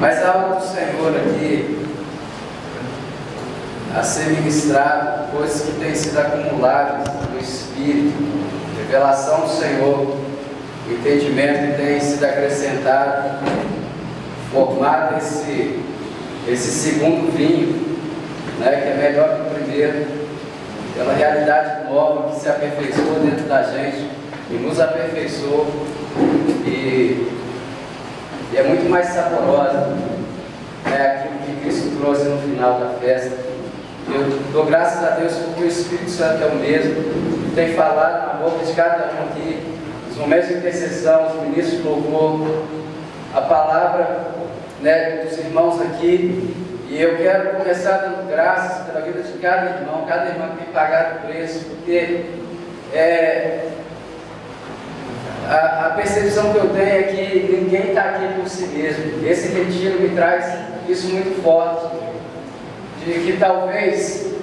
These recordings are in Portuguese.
Mas há algo do Senhor aqui a ser ministrado, coisas que têm sido acumuladas no Espírito, revelação do Senhor, entendimento que tem sido acrescentado, formado esse segundo vinho, né, que é melhor que o primeiro, pela realidade nova que se aperfeiçoou dentro da gente e nos aperfeiçoou, e é muito mais saborosa, né, aquilo que Cristo trouxe no final da festa. Eu dou graças a Deus porque o Espírito Santo é o mesmo, tem falado na boca de cada um aqui, os momentos de intercessão, os ministros de louvor, a palavra, né, dos irmãos aqui. E eu quero começar dando graças pela vida de cada irmão que tem pagado o preço, porque a percepção que eu tenho é que ninguém está aqui por si mesmo. Esse retiro me traz isso muito forte, de que talvez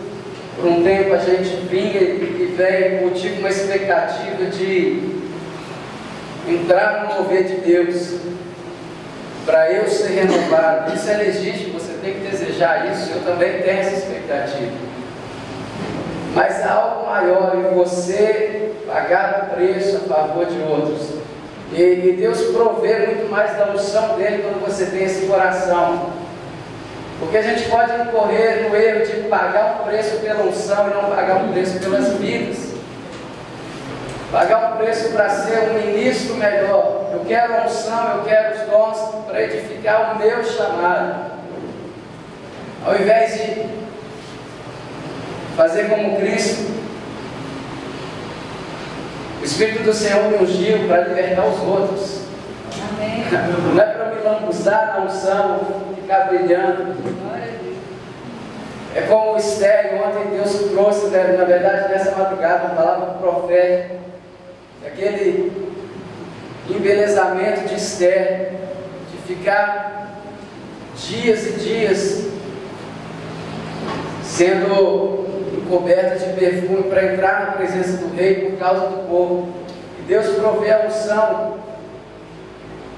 por um tempo a gente vinha e veio motivo uma expectativa de entrar no mover de Deus, para eu ser renovado. Isso é legítimo, você tem que desejar isso, eu também tenho essa expectativa. Mas há algo maior em você pagar o preço a favor de outros. E Deus provê muito mais da unção dele quando você tem esse coração. Porque a gente pode incorrer no erro de pagar um preço pela unção e não pagar um preço pelas vidas. Pagar um preço para ser um ministro melhor. Eu quero a unção, eu quero os dons para edificar o meu chamado. Ao invés de fazer como Cristo, o Espírito do Senhor me ungiu para libertar os outros. Amém. Não é para me lambuzar na unção, ficar brilhando. É como o Esther, ontem Deus trouxe, na verdade, nessa madrugada, uma palavra profética, aquele embelezamento de Esther, de ficar dias e dias sendo encoberta de perfume para entrar na presença do rei por causa do povo. E Deus provê a unção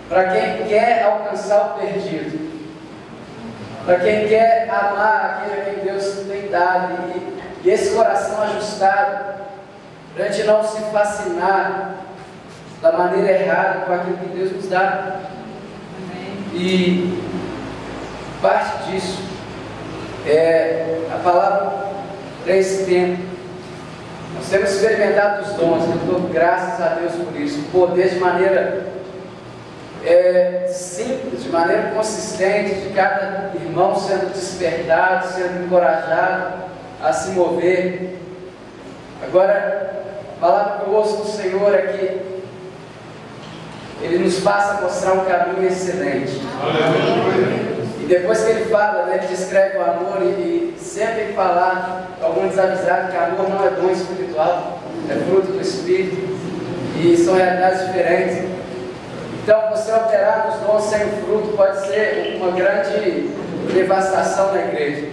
para quem quer alcançar o perdido, para quem quer amar aquele a quem Deus tem dado, e esse coração ajustado, para a gente não se fascinar da maneira errada com aquilo que Deus nos dá. E parte disso é a palavra para esse tempo. Nós temos experimentado os dons, eu dou graças a Deus por isso, o poder de maneira simples, de maneira consistente, de cada irmão sendo despertado, sendo encorajado a se mover. Agora, a palavra que eu ouço do Senhor é que Ele nos passa a mostrar um caminho excelente. E depois que Ele fala, né, Ele descreve o amor e sempre que falar algum desavisado que amor não é dom espiritual, é fruto do Espírito, e são realidades diferentes. Então, você operar nos dons sem o fruto pode ser uma grande devastação na igreja.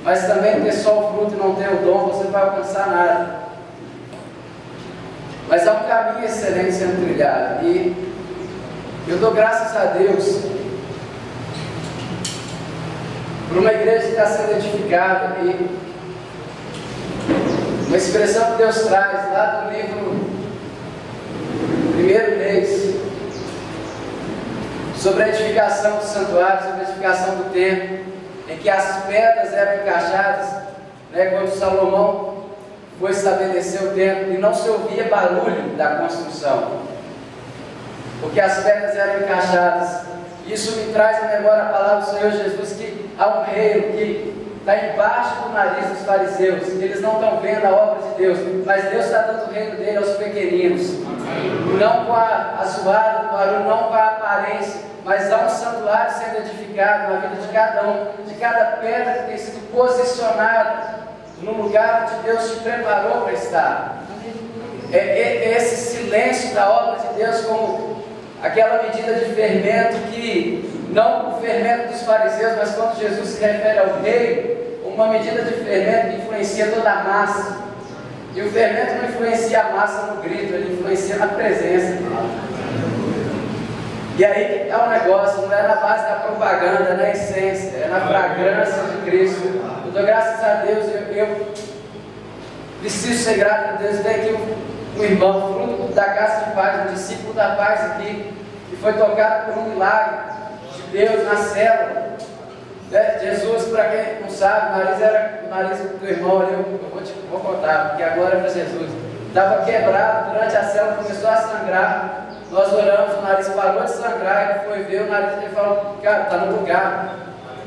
Mas também ter só o fruto e não ter o dom, você não vai alcançar nada. Mas há um caminho excelente sendo trilhado. E eu dou graças a Deus por uma igreja que está sendo edificada. E uma expressão que Deus traz lá do livro 1 Reis, sobre a edificação do santuário, sobre a edificação do templo, em que as pedras eram encaixadas, né, quando Salomão foi estabelecer o templo, e não se ouvia barulho da construção, porque as pedras eram encaixadas. Isso me traz a memória a palavra do Senhor Jesus, que há um reino que está embaixo do nariz dos fariseus, eles não estão vendo a obra de Deus, mas Deus está dando o reino dele aos pequeninos, não com a zoada do barulho, não com a aparência, mas há um santuário sendo edificado na vida de cada um, de cada pedra que tem sido posicionada no lugar onde Deus te preparou para estar. É esse silêncio da obra de Deus como aquela medida de fermento que, não o fermento dos fariseus, mas quando Jesus se refere ao rei, uma medida de fermento que influencia toda a massa. E o fermento não influencia a massa no grito, ele influencia na presença. E aí é um negócio, não é na base da propaganda, é na essência, é na fragrância de Cristo. Eu dou graças a Deus, eu preciso ser grato a Deus. Tem aqui um irmão, fruto da casa de paz, um discípulo da paz aqui, que foi tocado por um milagre de Deus na célula. Jesus, para quem não sabe, o nariz do irmão ali, eu vou contar, porque agora é para Jesus. Estava quebrado, durante a célula começou a sangrar. Nós oramos, o nariz parou de sangrar, ele foi ver, o nariz dele falou, cara, está no lugar.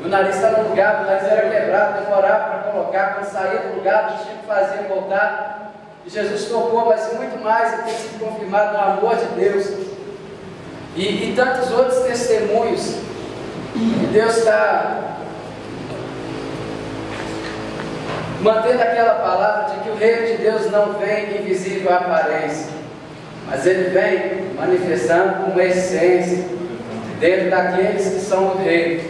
O nariz está no lugar, o nariz era quebrado, demorava para colocar, quando saía do lugar, não tinha que fazer, voltar. E Jesus tocou, mas muito mais, e tem sido confirmado no amor de Deus. E tantos outros testemunhos que Deus está mantendo aquela palavra de que o reino de Deus não vem invisível à aparência, mas ele vem manifestando uma essência dentro daqueles que são do reino.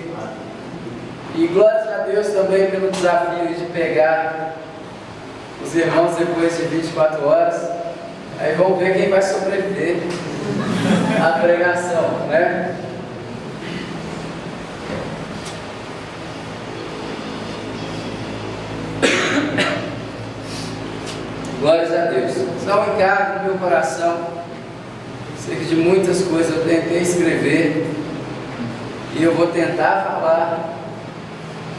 E glórias a Deus também pelo desafio de pegar os irmãos depois de 24 horas. Aí vamos ver quem vai sobreviver à pregação, né? Glórias a Deus. Só um encargo no meu coração. Sei que de muitas coisas eu tentei escrever e eu vou tentar falar,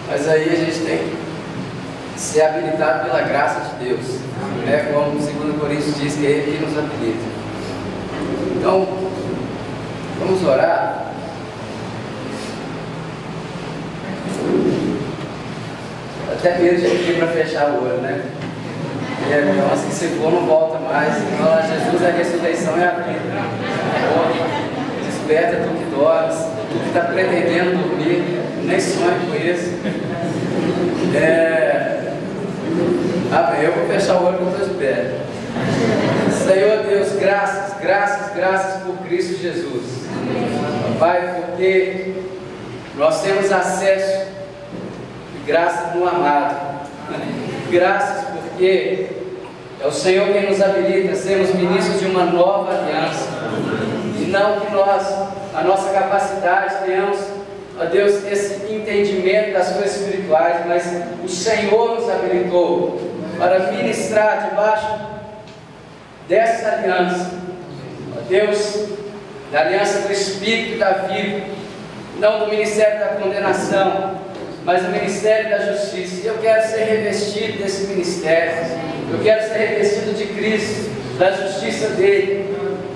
mas aí a gente tem que ser habilitado pela graça de Deus, né? Como 2 Coríntios diz que é Ele que nos habilita. Então, vamos orar. Até medo de pedir para fechar o olho, né? Então, assim, se for, não volta mais. Fala, Jesus é a ressurreição e a vida. Desperta tu que dormes, tu que está pretendendo dormir, nem sonhe com isso. Amém. Eu vou fechar o olho com teus pés. Senhor Deus, graças, graças, graças por Cristo Jesus. Pai, porque nós temos acesso e graças no amado. Graças porque é o Senhor quem nos habilita a sermos ministros de uma nova aliança. E não que nós, a nossa capacidade, tenhamos, ó Deus, esse entendimento das coisas espirituais, mas o Senhor nos habilitou para ministrar debaixo dessa aliança, ó Deus, da aliança do Espírito e da vida, não do ministério da condenação, mas o ministério da justiça. E eu quero ser revestido desse ministério. Eu quero ser revestido de Cristo, da justiça dele.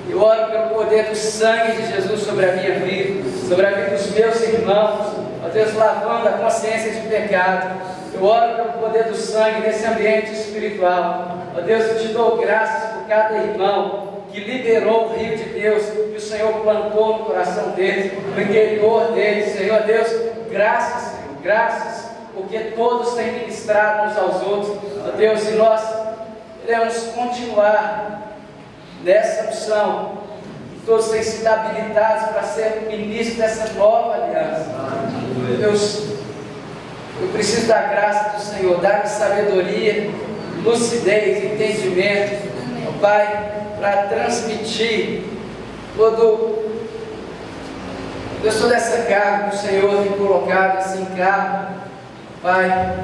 Eu oro pelo poder do sangue de Jesus sobre a minha vida, sobre a vida dos meus irmãos, ó Deus, lavando a consciência de pecado. Eu oro pelo poder do sangue nesse ambiente espiritual. Ó Deus, eu te dou graças por cada irmão que liberou o rio de Deus, que o Senhor plantou no coração deles, no interior deles. Senhor Deus, graças, Senhor. Graças, porque todos têm ministrado uns aos outros, ó Deus, e nós queremos continuar nessa missão. Todos têm sido habilitados para ser ministros dessa nova aliança. Deus, eu preciso da graça do Senhor, dar-me sabedoria, lucidez, entendimento, ó Pai, para transmitir Deus, toda essa carga que o Senhor tem colocado, esse encargo, Pai,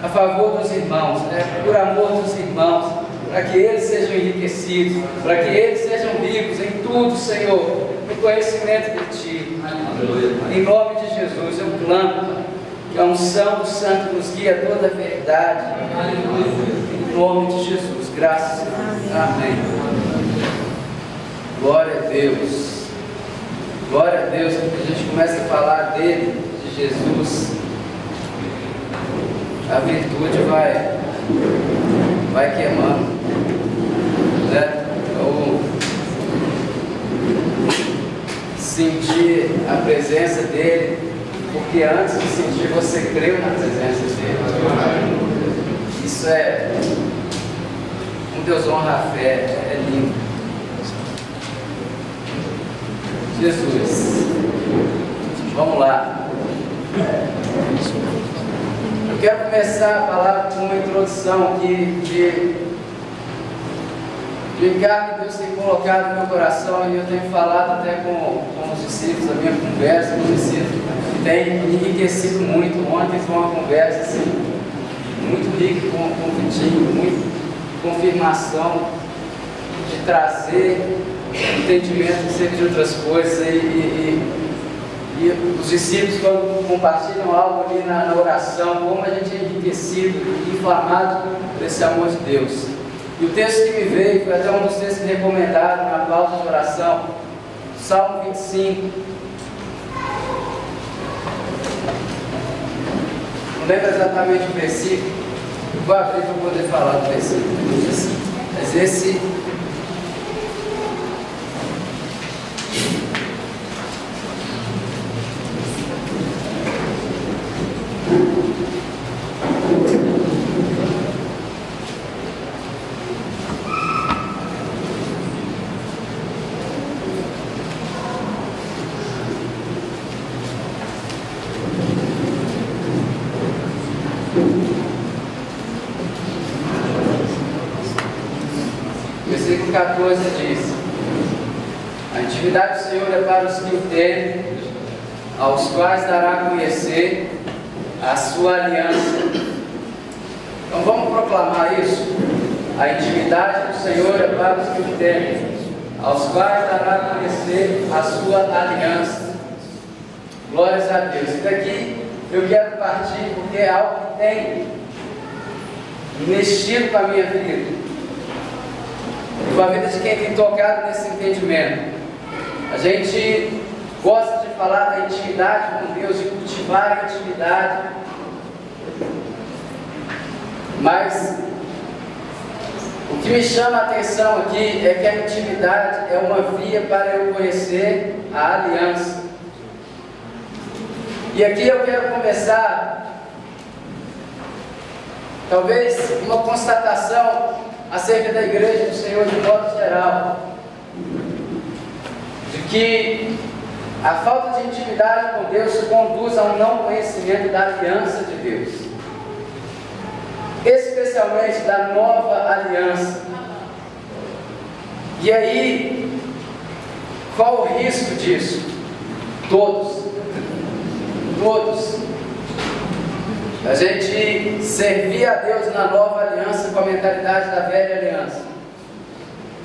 a favor dos irmãos, né? Por amor dos irmãos, para que eles sejam enriquecidos, para que eles sejam ricos em tudo, Senhor, no conhecimento de Ti. Em nome de Jesus, eu clamo que a unção do Santo nos guia a toda a verdade. Em nome de Jesus, graças a Deus. Amém. Glória a Deus. Glória a Deus, que a gente começa a falar dele, de Jesus, a virtude vai queimando, né? Eu sentir a presença dele, porque antes de sentir, você creu na presença dele. Isso é um Deus honra a fé, é lindo. Jesus, vamos lá. Eu quero começar a falar com uma introdução aqui de encargo que Deus tem colocado no meu coração, e eu tenho falado até com os discípulos, a minha conversa com os discípulos, que tem enriquecido muito. Ontem foi uma conversa assim, muito rica com o Vitinho, muito confirmação de trazer entendimento acerca de outras coisas, e os discípulos, quando compartilham algo ali na oração, como a gente é enriquecido e inflamado por esse amor de Deus. E o texto que me veio foi até um dos textos que recomendaram na pauta de oração, Salmo 25. Não lembro exatamente o versículo, vou abrir para poder falar do versículo. Mas esse... Versículo 14 diz: a intimidade do Senhor é para os que o temem, aos quais dará a conhecer a sua aliança. Então vamos proclamar isso. A intimidade do Senhor é para os que o temem, aos quais dará a conhecer a sua aliança. Glórias a Deus. E daqui eu quero partir porque é algo que tem mexido com a minha vida, com a vida de quem tem tocado nesse entendimento. A gente gosta de falar da intimidade com Deus, de cultivar a intimidade, mas o que me chama a atenção aqui é que a intimidade é uma via para eu conhecer a aliança. E aqui eu quero começar, talvez, uma constatação acerca da igreja do Senhor de modo geral, de que a falta de intimidade com Deus conduz a um não conhecimento da aliança de Deus, especialmente da nova aliança. E aí, qual o risco disso? Todos. A gente servir a Deus na nova aliança com a mentalidade da velha aliança,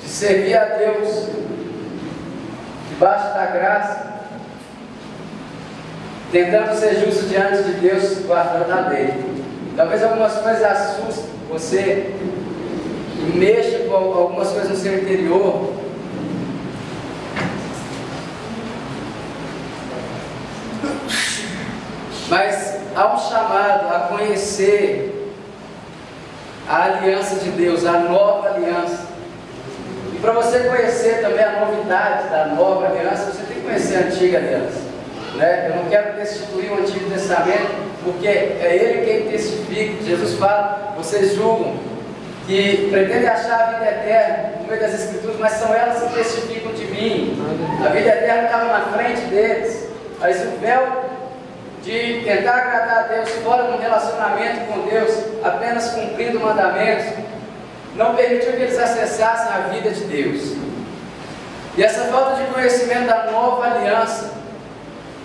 de servir a Deus debaixo da graça, tentando ser justo diante de Deus, guardando a lei. Talvez algumas coisas assustem você e mexa com algumas coisas no seu interior. Mas há um chamado a conhecer a aliança de Deus, a nova aliança. E para você conhecer também a novidade da nova aliança, você tem que conhecer a antiga aliança, né? Eu não quero destituir o Antigo Testamento, porque é ele quem testifica. Jesus fala: vocês julgam que pretendem achar a vida eterna no meio das Escrituras, mas são elas que testificam de mim. A vida eterna estava na frente deles, mas o véu de tentar agradar a Deus fora de um relacionamento com Deus, apenas cumprindo mandamentos, não permitiu que eles acessassem a vida de Deus. E essa falta de conhecimento da nova aliança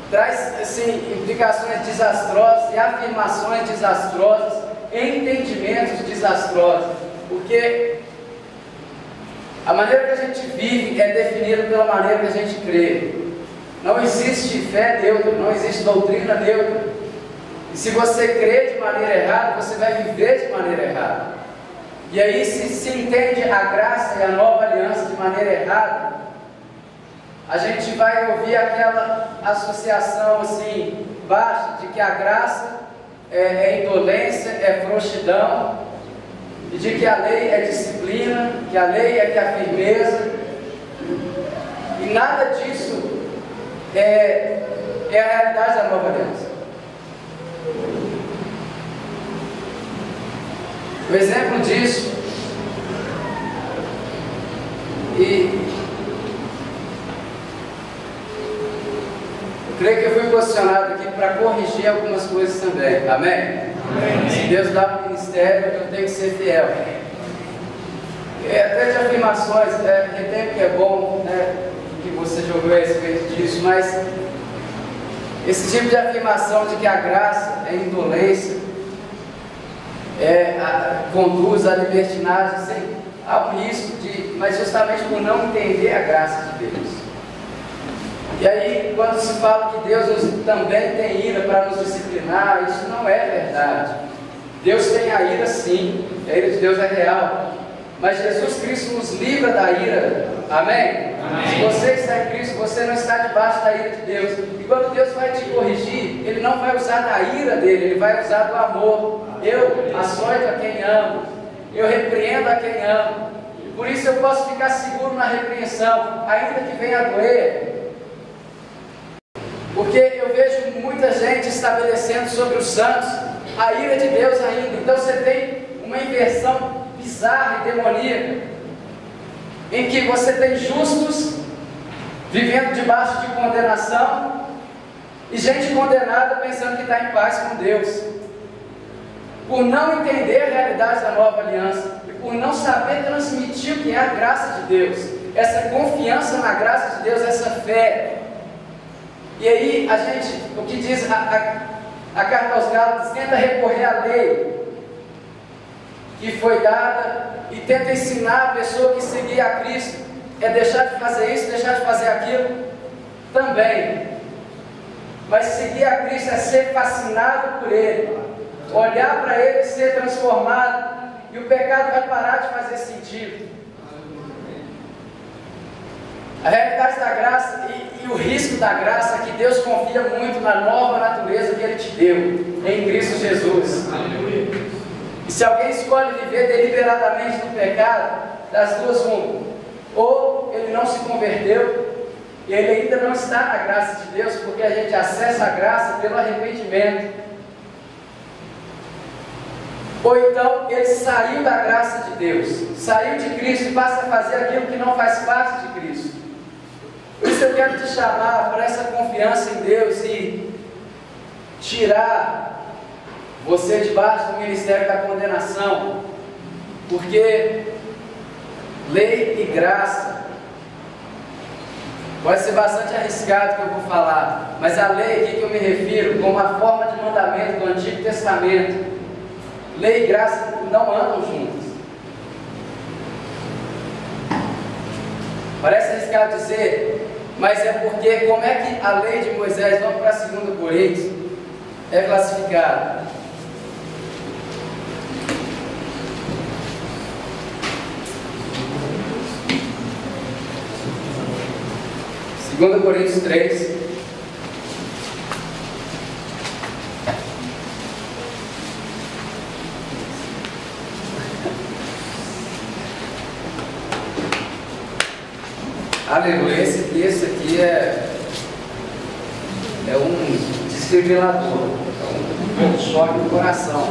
traz, assim, implicações desastrosas e afirmações desastrosas, entendimentos desastrosos, porque a maneira que a gente vive é definida pela maneira que a gente crê. Não existe fé neutra, não existe doutrina neutra. E se você crê de maneira errada, você vai viver de maneira errada. E aí, se entende a graça e a nova aliança de maneira errada, a gente vai ouvir aquela associação assim, baixa, de que a graça é indolência, é frouxidão, e de que a lei é disciplina, que a lei é que a firmeza, e nada disso é a realidade da nova aliança. O exemplo disso, e eu creio que eu fui posicionado aqui para corrigir algumas coisas também, amém? Amém. Se Deus dá um ministério, eu tenho que ser fiel. até de afirmações, entendo que é bom, né, que você jogou a respeito disso, mas esse tipo de afirmação de que a graça é indolência, conduz à libertinagem, sem ao risco mas justamente por não entender a graça de Deus. E aí, quando se fala que Deus também tem ira para nos disciplinar, isso não é verdade. Deus tem a ira sim, a ira de Deus é real, mas Jesus Cristo nos livra da ira, amém? Amém. Se você está em Cristo, você não está debaixo da ira de Deus, e quando Deus vai te corrigir, Ele não vai usar da ira dele, Ele vai usar do amor. Eu açoito a quem amo, eu repreendo a quem amo, e por isso eu posso ficar seguro na repreensão, ainda que venha a doer. Porque eu vejo muita gente estabelecendo sobre os santos a ira de Deus ainda. Então você tem uma inversão bizarra e demoníaca, em que você tem justos vivendo debaixo de condenação e gente condenada pensando que está em paz com Deus, por não entender a realidade da nova aliança e por não saber transmitir o que é a graça de Deus, essa confiança na graça de Deus, essa fé. E aí a gente, o que diz a carta aos Gálatas, tenta recorrer à lei que foi dada e tenta ensinar a pessoa que seguir a Cristo é deixar de fazer isso, deixar de fazer aquilo também. Mas seguir a Cristo é ser fascinado por Ele, olhar para Ele, ser transformado, e o pecado vai parar de fazer sentido. A realidade da graça e o risco da graça é que Deus confia muito na nova natureza que Ele te deu em Cristo Jesus. E se alguém escolhe viver deliberadamente no pecado, das duas uma, ou ele não se converteu e ele ainda não está na graça de Deus, porque a gente acessa a graça pelo arrependimento, ou então ele saiu da graça de Deus, saiu de Cristo e passa a fazer aquilo que não faz parte de Cristo. Por isso eu quero te chamar para essa confiança em Deus e tirar você debaixo do ministério da condenação, porque lei e graça pode ser bastante arriscado que eu vou falar, mas a lei aqui que eu me refiro como a forma de mandamento do Antigo Testamento, lei e graça não andam juntas. Parece arriscado dizer, mas é porque como é que a lei de Moisés, vamos para 2 Coríntios, é classificada? Segundo Coríntios 3, aleluia, esse texto aqui é um desfibrilador, é um choque no coração.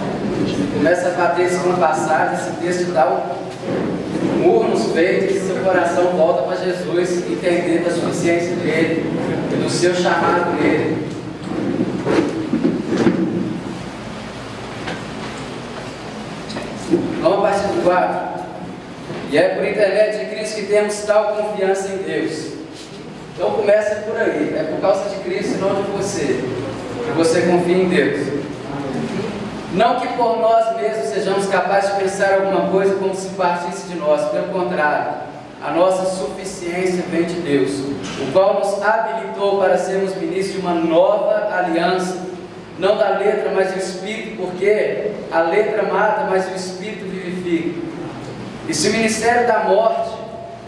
Começa a bater esse compassado, esse texto dá um murro nos peitos, e seu coração volta para Jesus, entender da suficiência dele, e do seu chamado nele. Vamos a partir do 4. E é por intermédio de Cristo que temos tal confiança em Deus. Então começa por aí, é por causa de Cristo e não de você, que você confia em Deus. Não que por nós mesmos sejamos capazes de pensar alguma coisa como se partisse de nós, pelo contrário, a nossa suficiência vem de Deus, o qual nos habilitou para sermos ministros de uma nova aliança, não da letra, mas do Espírito, porque a letra mata, mas o Espírito vivifica. E se o ministério da morte,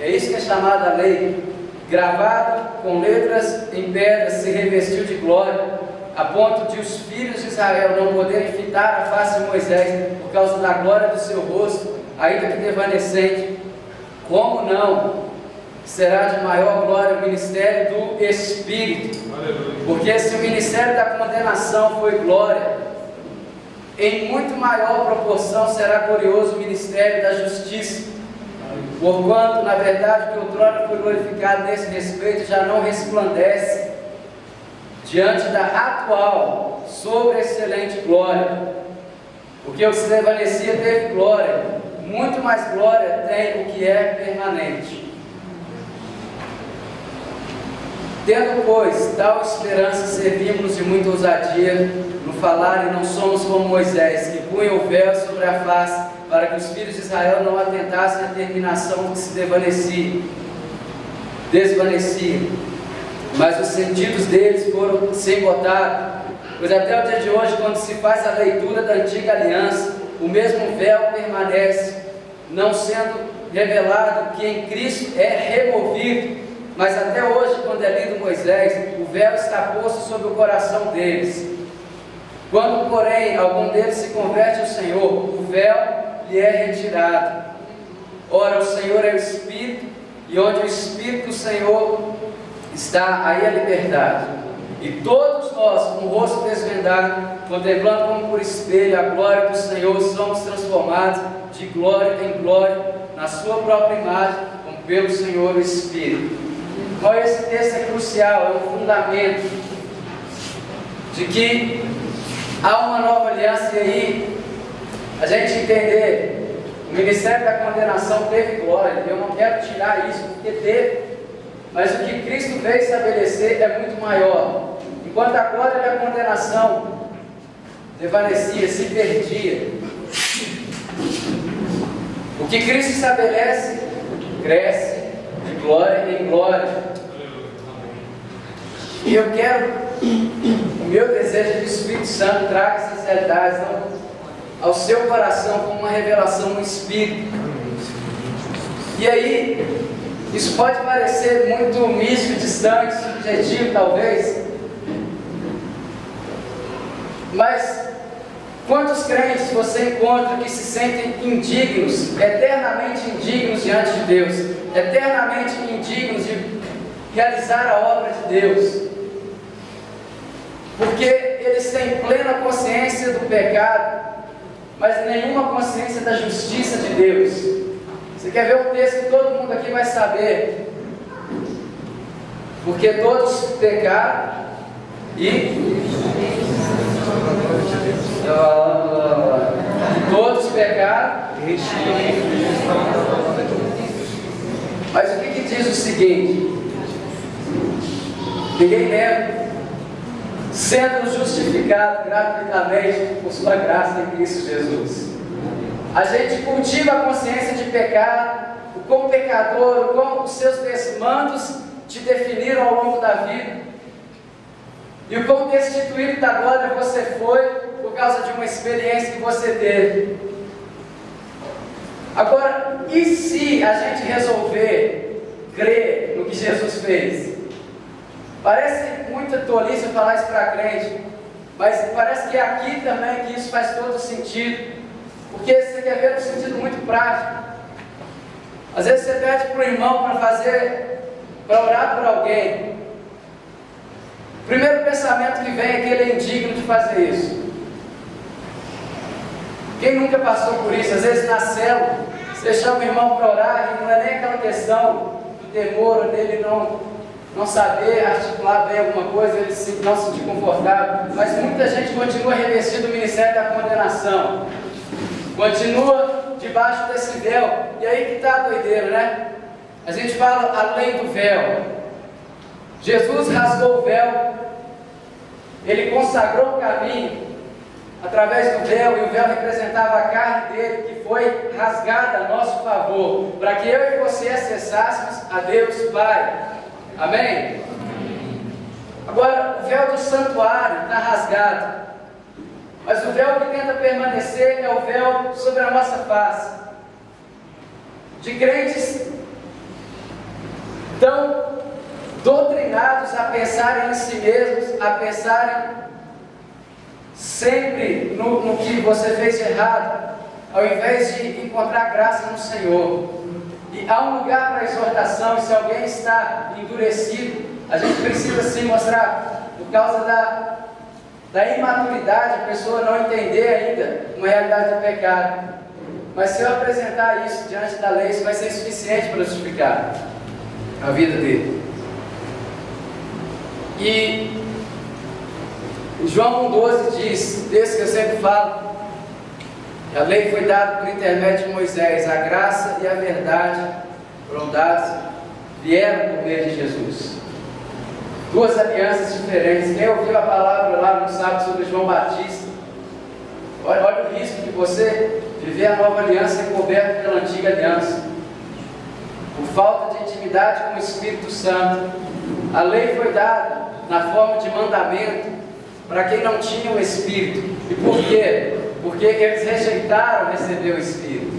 é isso que é chamada a lei, gravado com letras em pedra, se revestiu de glória, a ponto de os filhos de Israel não poderem fitar a face de Moisés por causa da glória do seu rosto, ainda que desvanecente, como não será de maior glória o ministério do Espírito? Porque se o ministério da condenação foi glória, em muito maior proporção será glorioso o ministério da justiça, porquanto, na verdade, que outrora foi glorificado nesse respeito, já não resplandece diante da atual sobre excelente glória, porque o que se desvanecia teve glória, muito mais glória tem o que é permanente. Tendo, pois, tal esperança, servimos de muita ousadia no falar, e não somos como Moisés, que punha o véu sobre a face, para que os filhos de Israel não atentassem à terminação que se desvanecia. Mas os sentidos deles foram se embotados, pois até o dia de hoje, quando se faz a leitura da antiga aliança, o mesmo véu permanece, não sendo revelado que em Cristo é removido. Mas até hoje, quando é lido Moisés, o véu está posto sobre o coração deles. Quando, porém, algum deles se converte ao Senhor, o véu lhe é retirado. Ora, o Senhor é o Espírito, e onde o Espírito do Senhor está, aí a liberdade. E todos nós, com o rosto desvendado, contemplando como por espelho a glória do Senhor, somos transformados de glória em glória, na sua própria imagem, como pelo Senhor o Espírito. Então esse texto é crucial, é um fundamento de que há uma nova aliança. E aí a gente entender, o ministério da condenação teve glória. Eu não quero tirar isso, porque teve, mas o que Cristo veio estabelecer é muito maior. Enquanto a glória da condenação desvanecia, se perdia, o que Cristo estabelece cresce de glória em glória. E eu quero, o meu desejo é que o Espírito Santo traga essas realidades ao seu coração como uma revelação no Espírito. E aí, isso pode parecer muito místico, distante, subjetivo talvez, mas quantos crentes você encontra que se sentem indignos, eternamente indignos diante de Deus, eternamente indignos de realizar a obra de Deus, porque eles têm plena consciência do pecado, mas nenhuma consciência da justiça de Deus. Você quer ver um texto que todo mundo aqui vai saber? Porque todos pecaram e todos pecaram. Mas o que diz o seguinte? Ninguém lembra. Sendo justificado gratuitamente por sua graça em Cristo Jesus. A gente cultiva a consciência de pecado, o como pecador, o como os seus desmandos te definiram ao longo da vida, e o como destituído da glória você foi por causa de uma experiência que você teve. Agora, e se a gente resolver crer no que Jesus fez? Parece muita tolice falar isso para crente, mas parece que aqui também que isso faz todo sentido, porque você quer ver um sentido muito prático. Às vezes você pede para o irmão para orar por alguém. O primeiro pensamento que vem é que ele é indigno de fazer isso. Quem nunca passou por isso? Às vezes na célula, você chama o irmão para orar e não é nem aquela questão do temor dele não saber articular bem alguma coisa, ele não se sentir confortável, mas muita gente continua revestido do ministério da condenação, continua debaixo desse véu. E aí que está a doideira, né? A gente fala além do véu. Jesus rasgou o véu, ele consagrou o caminho através do véu, e o véu representava a carne dele, que foi rasgada a nosso favor, para que eu e você acessássemos a Deus Pai. Amém? Agora, o véu do santuário está rasgado, mas o véu que tenta permanecer é o véu sobre a nossa face, de crentes tão doutrinados a pensarem em si mesmos, a pensarem sempre no que você fez de errado, ao invés de encontrar graça no Senhor. E há um lugar para exortação, e se alguém está endurecido, a gente precisa sim mostrar, por causa da imaturidade, a pessoa não entender ainda uma realidade do pecado. Mas se eu apresentar isso diante da lei, isso vai ser suficiente para justificar a vida dele. E João 1,12 diz, desse que eu sempre falo, A lei foi dada por intermédio de Moisés, a graça e a verdade foram dados, vieram por meio de Jesus. Duas alianças diferentes. Quem ouviu a palavra lá no sábado sobre João Batista, olha o risco de você viver a nova aliança encoberta pela antiga aliança. Por falta de intimidade com o Espírito Santo, a lei foi dada na forma de mandamento para quem não tinha o Espírito. E por quê? Porque eles rejeitaram receber o Espírito.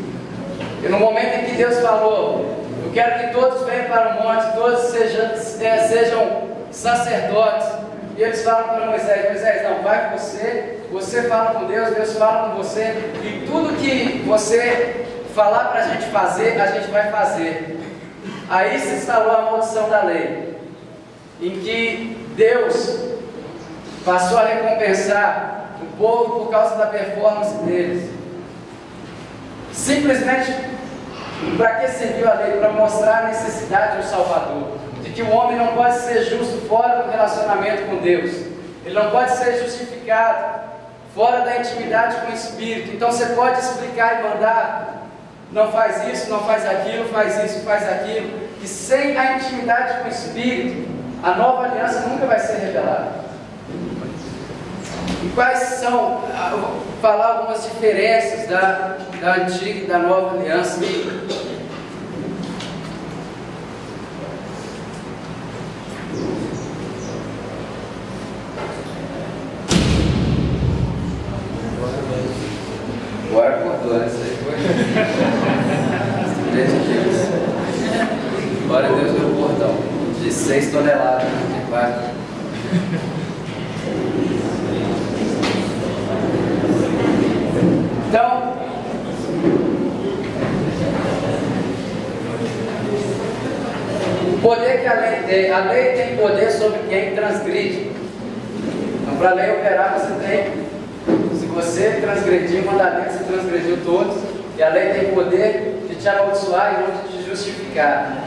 E no momento em que Deus falou, eu quero que todos venham para o monte, todos sejam sacerdotes, e eles falam para Moisés: Moisés, não, vai com você fala com Deus, Deus fala com você, e tudo que você falar para a gente fazer, a gente vai fazer. Aí se instalou a maldição da lei, em que Deus passou a recompensar o povo por causa da performance deles. Simplesmente, para que serviu a lei? Para mostrar a necessidade de um Salvador, de que o homem não pode ser justo fora do relacionamento com Deus, ele não pode ser justificado fora da intimidade com o Espírito. Então você pode explicar e mandar: não faz isso, não faz aquilo, faz isso, faz aquilo, e sem a intimidade com o Espírito, a nova aliança nunca vai ser revelada. E quais são, eu vou falar algumas diferenças da antiga e da nova aliança. Agora acordou, né? Isso aí foi. Glória a Deus no portão. De 6 toneladas de barco. Então, o poder que a lei tem poder sobre quem transgride. Então, para a lei operar, você tem. Se você transgredir o mandamento, você transgrediu todos, e a lei tem poder de te amaldiçoar e não de te justificar.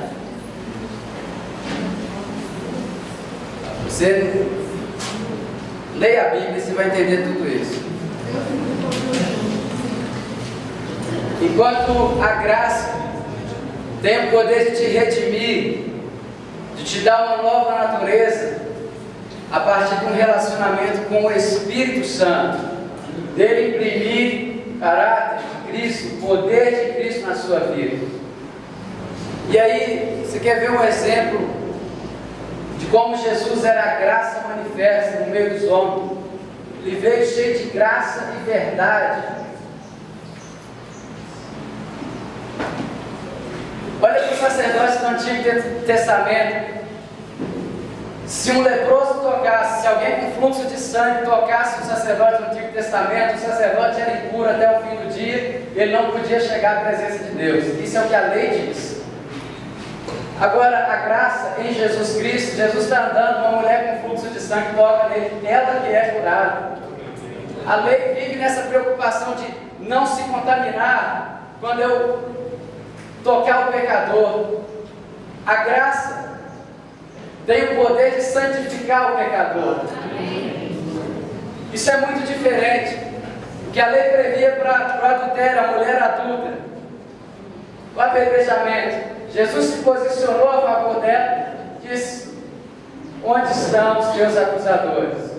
Você leia a Bíblia e você vai entender tudo isso. Enquanto a graça tem o poder de te redimir, de te dar uma nova natureza, a partir de um relacionamento com o Espírito Santo, dele imprimir caráter de Cristo, poder de Cristo na sua vida. E aí, você quer ver um exemplo de como Jesus era a graça manifesta no meio dos homens? Ele veio cheio de graça e verdade. Olha para os sacerdotes do Antigo Testamento. Se um leproso tocasse, se alguém com fluxo de sangue tocasse o sacerdote do Antigo Testamento, o sacerdote era impuro até o fim do dia, ele não podia chegar à presença de Deus. Isso é o que a lei diz. Agora, a graça em Jesus Cristo, Jesus está andando, uma mulher com fluxo de sangue toca nele, ela que é curada. A lei vive nessa preocupação de não se contaminar quando eu tocar o pecador. A graça tem o poder de santificar o pecador. Isso é muito diferente. O que a lei previa para o adultério, a mulher adulta, o apedrejamento. Jesus se posicionou a favor dela e disse: onde estão os teus acusadores?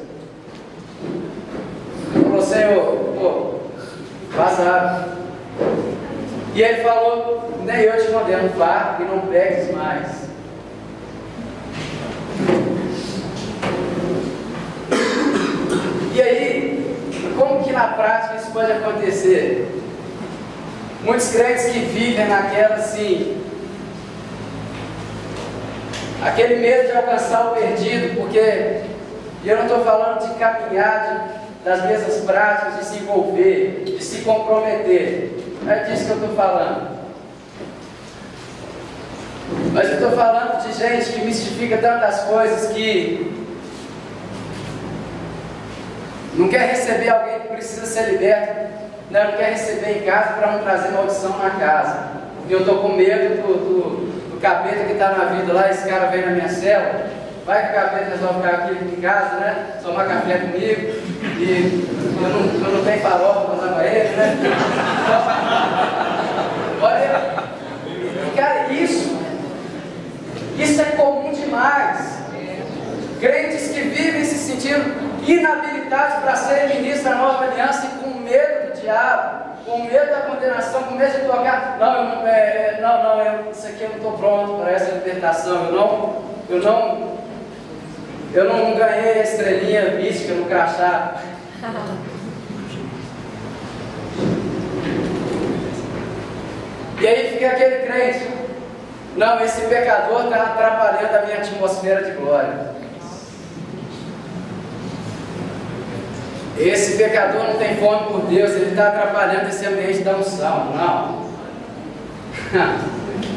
Ele falou: Senhor, vazaram. E ele falou: nem eu te condeno, vá e não peques mais. E aí, como que na prática isso pode acontecer? Muitos crentes que vivem naquela assim, aquele medo de alcançar o perdido, porque, e eu não estou falando de caminhar das mesmas práticas, de se envolver, de se comprometer. Não é disso que eu estou falando. Mas eu estou falando de gente que mistifica tantas coisas que não quer receber alguém que precisa ser liberto, não quer receber em casa para não trazer maldição na casa. Porque eu estou com medo do capeta que está na vida lá, esse cara vem na minha cela vai que o capeta resolve ficar aqui em casa, né? Tomar café comigo, e eu não tenho farofa para dar para ele, né? Olha, cara, isso é comum demais. Crentes que vivem se sentindo inabilitados para serem ministros da nova aliança e com medo do diabo, com medo da condenação, com medo de tocar. Isso aqui eu não estou pronto para essa libertação. Eu não ganhei a estrelinha mística no crachá. E aí fica aquele crente: não, esse pecador está atrapalhando a minha atmosfera de glória. Esse pecador não tem fome por Deus, ele está atrapalhando esse ambiente da unção. Não.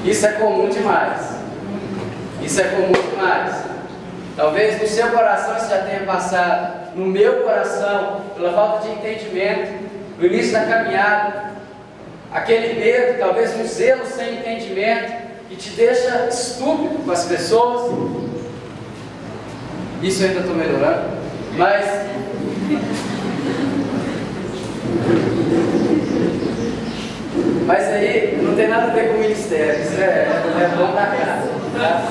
Isso é comum demais. Isso é comum demais. Talvez no seu coração isso já tenha passado. No meu coração, pela falta de entendimento, no início da caminhada, aquele medo, talvez um zelo sem entendimento, que te deixa estúpido com as pessoas. Isso eu ainda estou melhorando, mas aí não tem nada a ver com o ministério, isso é bom da casa, tá?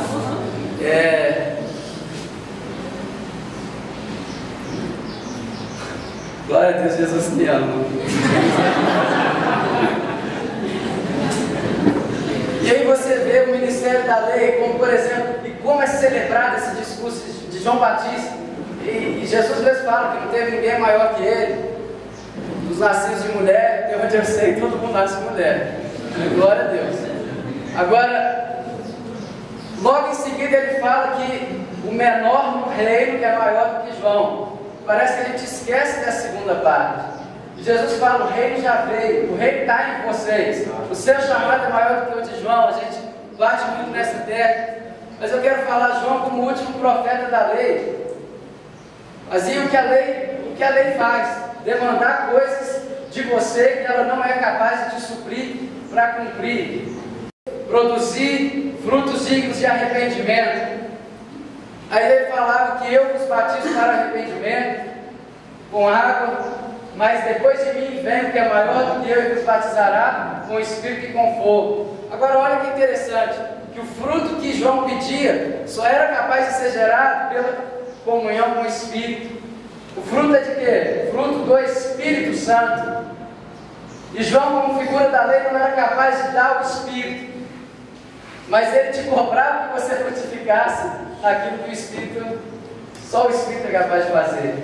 Glória a Deus, Jesus me ama. E aí você vê o ministério da lei, como por exemplo, e como é celebrado esse discurso de João Batista. E Jesus mesmo fala que não teve ninguém maior que ele. Dos nascidos de mulher, até onde eu sei, todo mundo nasce de mulher. Glória a Deus. Agora, logo em seguida ele fala que o menor no reino é maior do que João. Parece que a gente esquece dessa segunda parte. Jesus fala: o reino já veio, o reino está em vocês. O seu chamado é maior do que o de João. A gente bate muito nessa terra. Mas eu quero falar João como o último profeta da lei. Fazia o que a lei faz: demandar coisas de você que ela não é capaz de te suprir para cumprir. Produzir frutos dignos de arrependimento. Aí ele falava que eu vos batizo para arrependimento com água, mas depois de mim vem o que é maior do que eu e vos batizará com o Espírito e com fogo. Agora olha que interessante, que o fruto que João pedia só era capaz de ser gerado pela comunhão com o Espírito. O fruto é de quê? O fruto do Espírito Santo. E João, como figura da lei, não era capaz de dar o Espírito, mas ele te cobrava que você frutificasse aquilo que o Espírito, só o Espírito é capaz de fazer.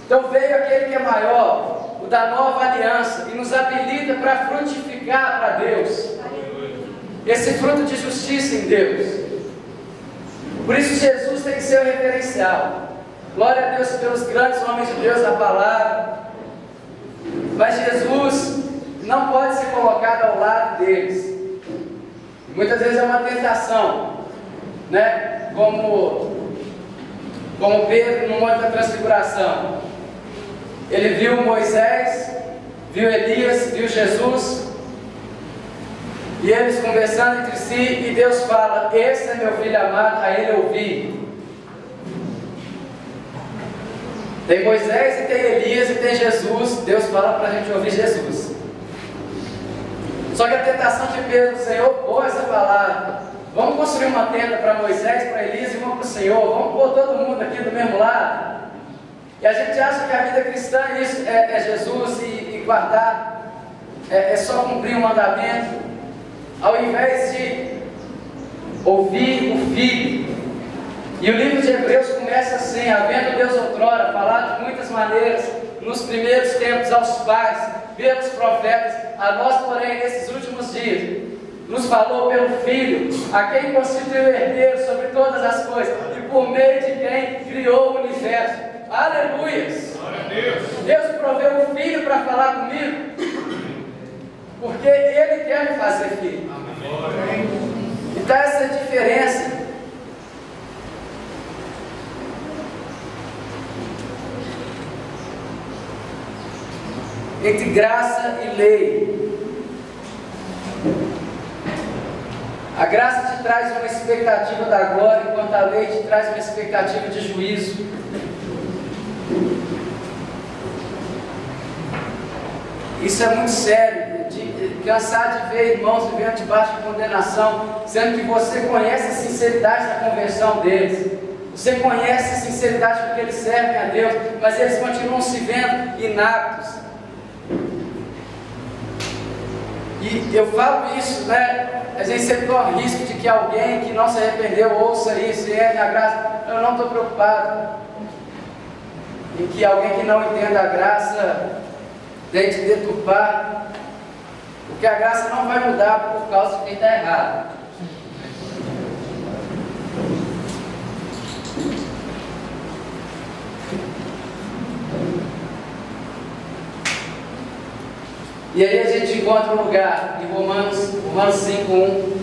Então veio aquele que é maior, o da nova aliança, e nos habilita para frutificar para Deus. Esse fruto de justiça em Deus. Por isso Jesus tem que ser o referencial. Glória a Deus pelos grandes homens de Deus da palavra. Mas Jesus não pode ser colocado ao lado deles. Muitas vezes é uma tentação, né? Como Pedro no Monte da Transfiguração. Ele viu Moisés, viu Elias, viu Jesus, e eles conversando entre si, e Deus fala: esse é meu filho amado, a ele ouvi. Tem Moisés e tem Elias e tem Jesus. Deus fala para a gente ouvir Jesus. Só que a tentação de Pedro: Senhor, pôr essa palavra. Vamos construir uma tenda para Moisés, para Elias e uma para o Senhor. Vamos pôr todo mundo aqui do mesmo lado. E a gente acha que a vida cristã isso é Jesus e guardar, é só cumprir o mandamento, ao invés de ouvir o Filho. E o livro de Hebreus começa assim: havendo Deus outrora falado de muitas maneiras, nos primeiros tempos aos pais, pelos profetas, a nós, porém, nesses últimos dias, nos falou pelo Filho, a quem constituiu herdeiro sobre todas as coisas, e por meio de quem criou o universo. Aleluias! Deus proveu o Filho para falar comigo, porque Ele quer me fazer filho. Então essa diferença entre graça e lei. A graça te traz uma expectativa da glória, enquanto enquanto a lei te traz uma expectativa de juízo. Isso é muito sério, cansar de ver irmãos vivendo debaixo de condenação, sendo que você conhece a sinceridade da conversão deles, você conhece a sinceridade com que eles servem a Deus, mas eles continuam se vendo inaptos. E eu falo isso, né? A gente sempre corre o risco de que alguém que não se arrependeu ouça isso e é minha graça. Eu não estou preocupado em que alguém que não entenda a graça tente deturpar, porque a graça não vai mudar por causa de quem está errado. E aí a gente encontra um lugar em Romanos 5:1.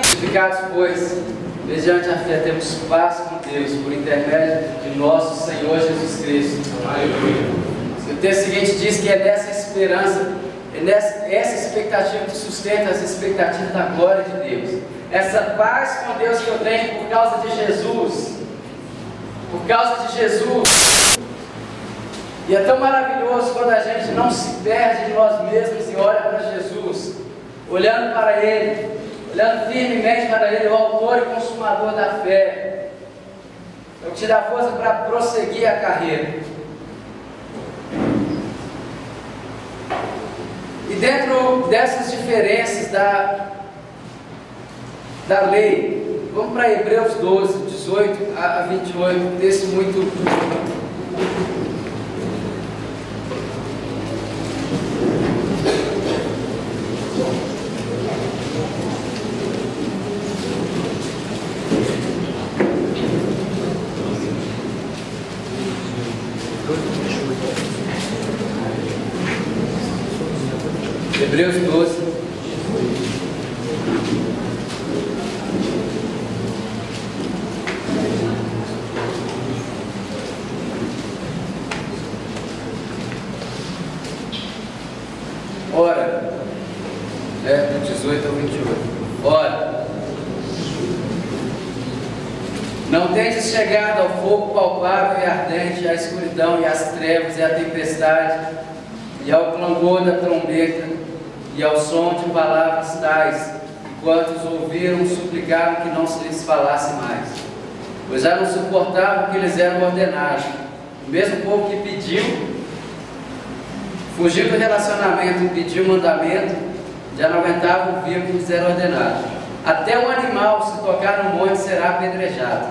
Justificados, pois, mediante a fé, temos paz com Deus, por intermédio de nosso Senhor Jesus Cristo. O texto seguinte diz que é dessa esperança, essa expectativa que sustenta as expectativas da glória de Deus. Essa paz com Deus que eu tenho por causa de Jesus. Por causa de Jesus. E é tão maravilhoso quando a gente não se perde em nós mesmos e olha para Jesus, olhando para Ele, olhando firmemente para Ele, o autor e consumador da fé. É o que te dá força para prosseguir a carreira. E dentro dessas diferenças da lei, vamos para Hebreus 12, 18 a 28, um texto muito... Hebreus 12. Ora, 18 ao 28. Ora, não tendes chegado ao fogo palpável e ardente, à escuridão e às trevas e à tempestade, e ao clangor da trombeta, e ao som de palavras tais, e quantos ouviram suplicaram que não se lhes falasse mais, pois já não suportavam o que lhes era ordenado. O mesmo povo que pediu, fugiu do relacionamento e pediu o mandamento, já não aguentava ouvir o que lhes era ordenado. Até um animal, se tocar no monte, será apedrejado.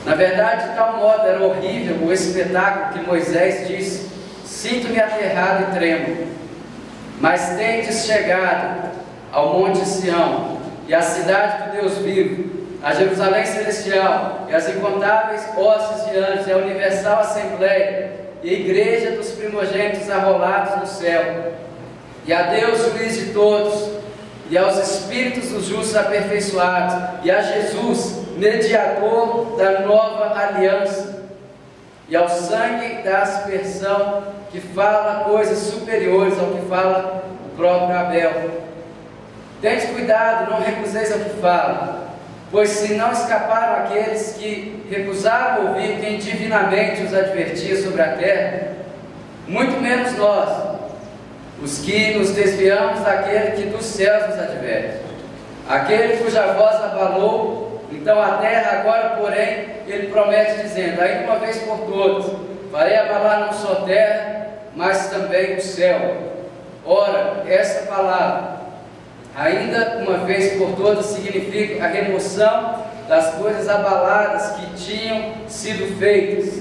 Na verdade, de tal modo era horrível o espetáculo que Moisés disse: sinto-me aterrado e tremo. Mas tendes chegado ao monte Sião, e à cidade do Deus vivo, a Jerusalém celestial, e as incontáveis hostes de anjos, e a universal assembleia, e a igreja dos primogênitos arrolados no céu, e a Deus juiz de todos, e aos espíritos dos justos aperfeiçoados, e a Jesus, mediador da nova aliança, e ao sangue da aspersão, que fala coisas superiores ao que fala o próprio Abel. Tende cuidado, não recuseis ao que fala, pois se não escaparam aqueles que recusaram ouvir quem divinamente os advertia sobre a terra, muito menos nós, os que nos desviamos daquele que dos céus nos adverte, aquele cuja voz abalou então a terra. Agora, porém, ele promete dizendo: ainda uma vez por todas, farei abalar não só a terra, mas também o céu. Ora, esta palavra, ainda uma vez por todas, significa a remoção das coisas abaladas que tinham sido feitas,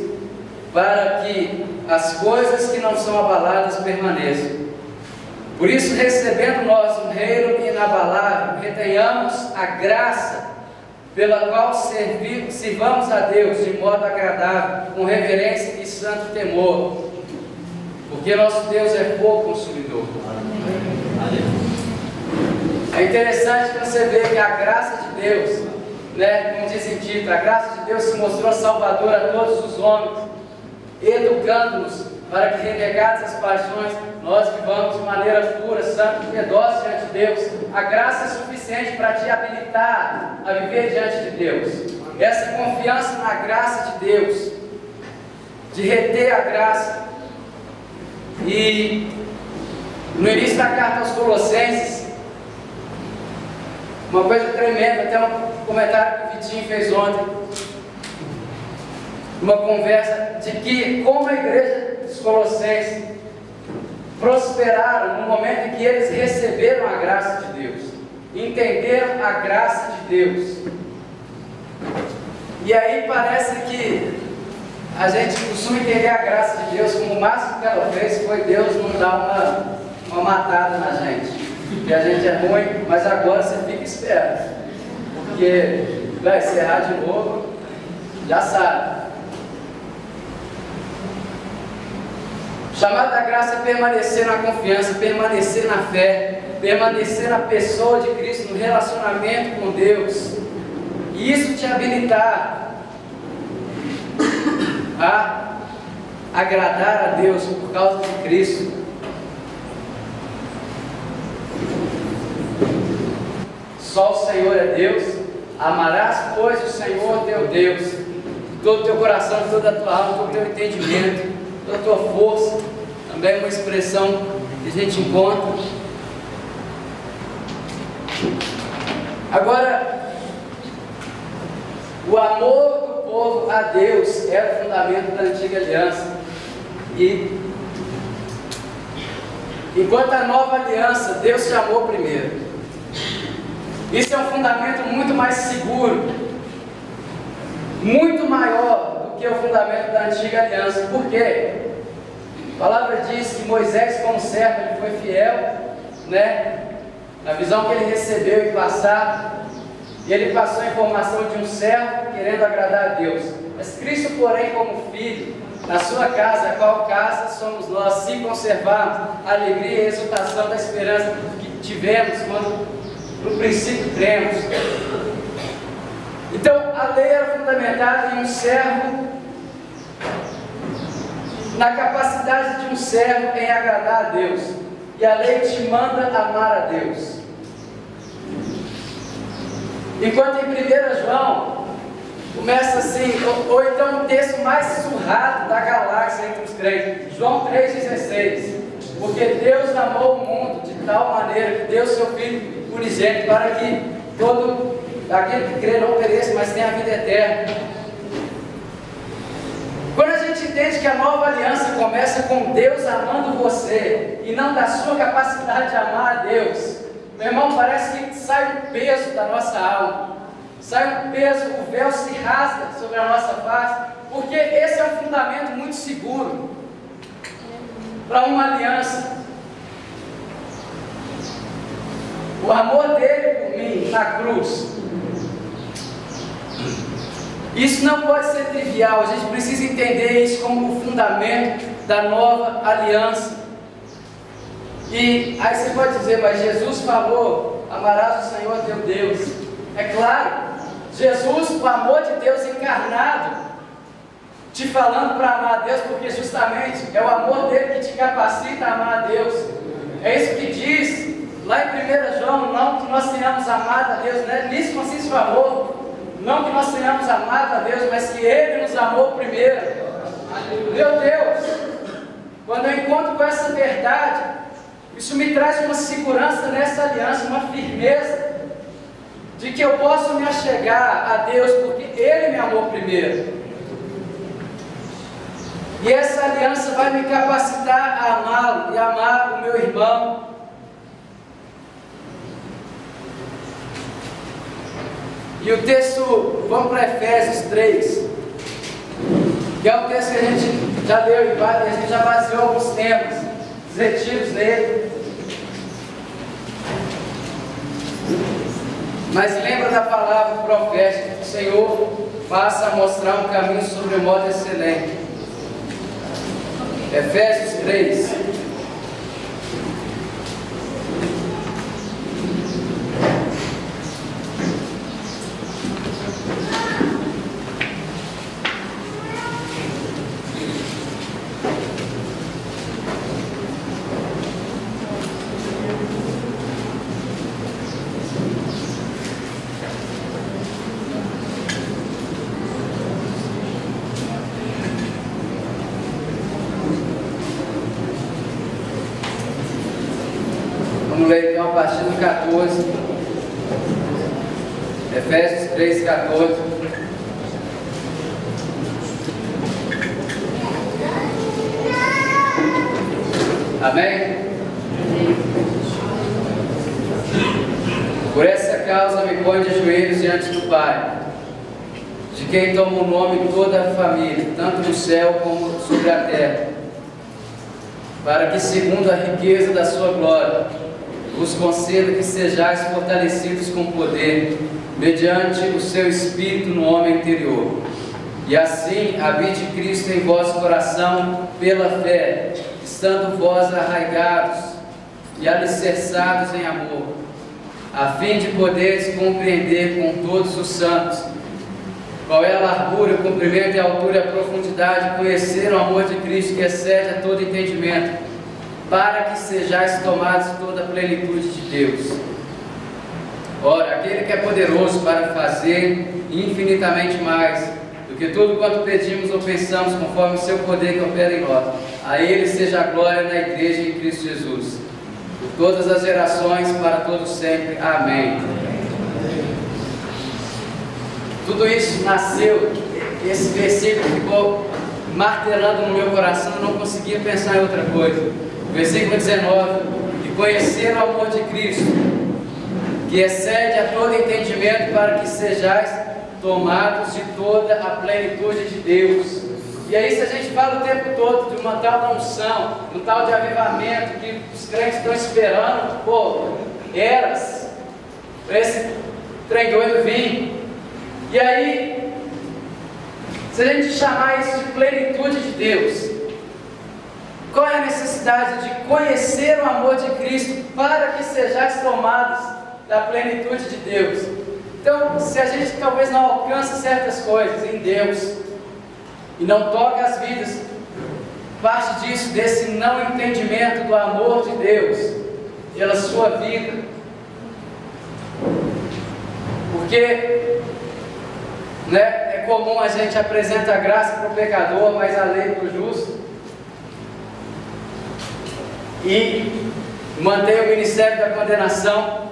para que as coisas que não são abaladas permaneçam. Por isso, recebendo nós um reino inabalável, retenhamos a graça pela qual sirvamos a Deus de modo agradável, com reverência e santo temor, porque nosso Deus é fogo consumidor. É interessante você ver que a graça de Deus, né, como diz em título, a graça de Deus se mostrou salvadora a todos os homens, educando-nos para que, renegadas as paixões, nós vivamos de maneira pura, santa e piedosa diante de Deus. A graça é suficiente para te habilitar a viver diante de Deus. Essa confiança na graça de Deus, de reter a graça. E no início da carta aos Colossenses, uma coisa tremenda, até um comentário que o Vitinho fez ontem, uma conversa de que como a igreja dos Colossenses prosperaram no momento em que eles receberam a graça de Deus, entenderam a graça de Deus. E aí parece que a gente costuma entender a graça de Deus como o máximo que ela fez foi Deus não dar uma matada na gente. Que a gente é ruim, mas agora você fica esperto. Porque vai se errar de novo, já sabe. O chamado da graça é permanecer na confiança, permanecer na fé, permanecer na pessoa de Cristo, no relacionamento com Deus. E isso te habilitar a agradar a Deus por causa de Cristo. Só o Senhor é Deus. Amarás, pois, o Senhor teu Deus de todo o teu coração, de toda a tua alma, todo o teu entendimento, toda a tua força. Também é uma expressão que a gente encontra. Agora, o amor do povo a Deus era o fundamento da antiga aliança. E enquanto a nova aliança, Deus te amou primeiro. Isso é um fundamento muito mais seguro, muito maior do que o fundamento da antiga aliança. Por quê? A palavra diz que Moisés, como servo, ele foi fiel, né? Na visão que ele recebeu e passar, e ele passou a informação de um servo querendo agradar a Deus. Mas Cristo, porém, como filho, na sua casa, a qual casa somos nós, se conservarmos a alegria e a exultação da esperança que tivemos quando no princípio cremos. Então a lei era fundamentada em um servo, na capacidade de um servo em agradar a Deus. E a lei te manda amar a Deus. Enquanto em 1 João começa assim, ou então o texto mais surrado da galáxia entre os crentes, João 3,16. Porque Deus amou o mundo de tal maneira que deu seu Filho unigênito para que todo aquele que crê não pereça, mas tenha a vida eterna. Quando a gente entende que a nova aliança começa com Deus amando você e não da sua capacidade de amar a Deus, meu irmão, parece que sai um peso da nossa alma, sai um peso, o véu se rasga sobre a nossa face, porque esse é um fundamento muito seguro para uma aliança. O amor dele por mim na cruz, isso não pode ser trivial. A gente precisa entender isso como o fundamento da nova aliança. E aí você pode dizer, mas Jesus falou, amarás o Senhor teu Deus. É claro, Jesus, o amor de Deus encarnado, te falando para amar a Deus, porque justamente é o amor dele que te capacita a amar a Deus. É isso que diz lá em 1 João, não que nós tenhamos amado a Deus, né? Nisso consiste o amor. Não que nós tenhamos amado a Deus, mas que Ele nos amou primeiro. Meu Deus, quando eu encontro com essa verdade, isso me traz uma segurança nessa aliança, uma firmeza de que eu posso me achegar a Deus, porque Ele me amou primeiro. E essa aliança vai me capacitar a amá-lo e amar o meu irmão. E o texto, vamos para Efésios 3, que é um texto que a gente já leu e a gente já baseou alguns temas, os retiros nele. Mas lembra da palavra profética que o Senhor passa a mostrar um caminho sobre o modo excelente. Efésios 3. Vamos ler então a partir do 14. Efésios 3, 14. Amém? Por essa causa me ponho de joelhos diante do Pai, de quem toma o nome toda a família, tanto no céu como sobre a terra, para que, segundo a riqueza da sua glória, vos conceda que sejais fortalecidos com poder, mediante o seu Espírito no homem interior. E assim habite Cristo em vosso coração pela fé, estando vós arraigados e alicerçados em amor, a fim de poderes compreender com todos os santos qual é a largura, o comprimento e a altura e a profundidade, conhecer o amor de Cristo que excede a todo entendimento, para que sejais tomados de toda a plenitude de Deus. Ora, aquele que é poderoso para fazer infinitamente mais do que tudo quanto pedimos ou pensamos, conforme o seu poder que opera em nós, a Ele seja a glória na Igreja em Cristo Jesus, por todas as gerações, para todos sempre. Amém. Tudo isso nasceu, esse versículo ficou martelando no meu coração, eu não conseguia pensar em outra coisa. Versículo 19: e conhecer o amor de Cristo, que excede a todo entendimento, para que sejais tomados de toda a plenitude de Deus. E aí, se a gente fala o tempo todo de uma tal de unção, um tal de avivamento que os crentes estão esperando, eras, para esse trem doido vir. E aí, se a gente chamar isso de plenitude de Deus, qual é a necessidade de conhecer o amor de Cristo para que sejais tomados da plenitude de Deus? Então, se a gente talvez não alcance certas coisas em Deus e não toca as vidas, parte disso, desse não entendimento do amor de Deus pela sua vida. Porque é comum a gente apresentar a graça para o pecador, mas a lei para o justo, e mantém o ministério da condenação,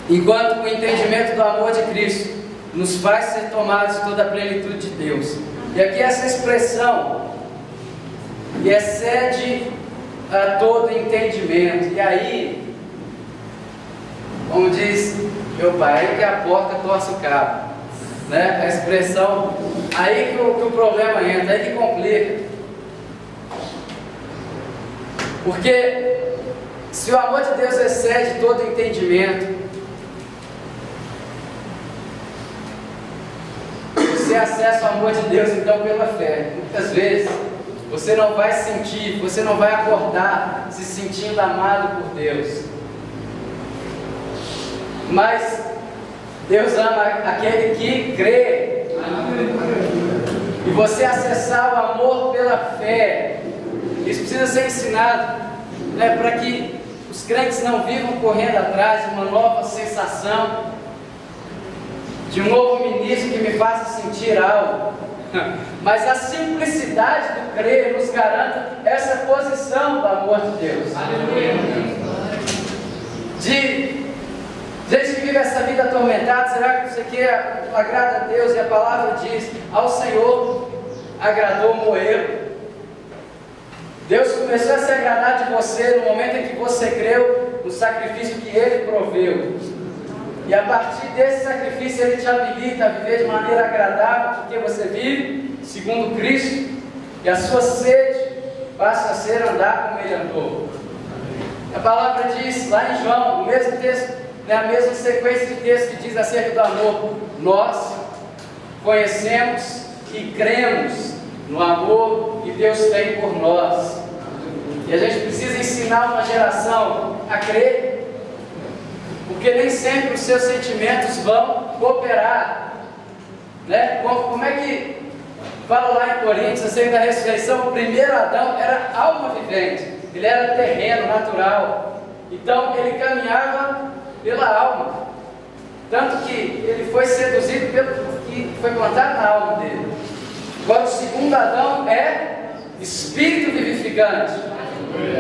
enquanto o entendimento do amor de Cristo nos faz ser tomados de toda a plenitude de Deus. E aqui essa expressão, e excede a todo entendimento. E aí, como diz meu pai, aí que a porta torce o cabo, a expressão, aí que o problema entra, aí que complica. Porque se o amor de Deus excede todo entendimento, você acessa o amor de Deus então pela fé. Muitas vezes você não vai sentir, você não vai acordar se sentindo amado por Deus, mas Deus ama aquele que crê. E você acessar o amor pela fé, isso precisa ser ensinado, para que os crentes não vivam correndo atrás de uma nova sensação, de um novo ministro que me faça sentir algo, mas a simplicidade do crer nos garante essa posição do amor de Deus. Aleluia. De gente que vive essa vida atormentada, será que você quer agradar a Deus? E a palavra diz: ao Senhor agradou moê-lo. Deus começou a se agradar de você no momento em que você creu no sacrifício que Ele proveu. E a partir desse sacrifício Ele te habilita a viver de maneira agradável, porque você vive segundo Cristo, e a sua sede passa a ser andar como Ele andou. A palavra diz lá em João, no mesmo texto, a mesma sequência de texto que diz acerca do amor: nós conhecemos e cremos no amor que Deus tem por nós. E a gente precisa ensinar uma geração a crer, porque nem sempre os seus sentimentos vão cooperar, Como é que fala lá em Coríntios acerca da ressurreição? O primeiro Adão era alma vivente, ele era terreno, natural, então ele caminhava pela alma, tanto que ele foi seduzido pelo que foi plantado na alma dele. Agora o segundo Adão é espírito vivificante,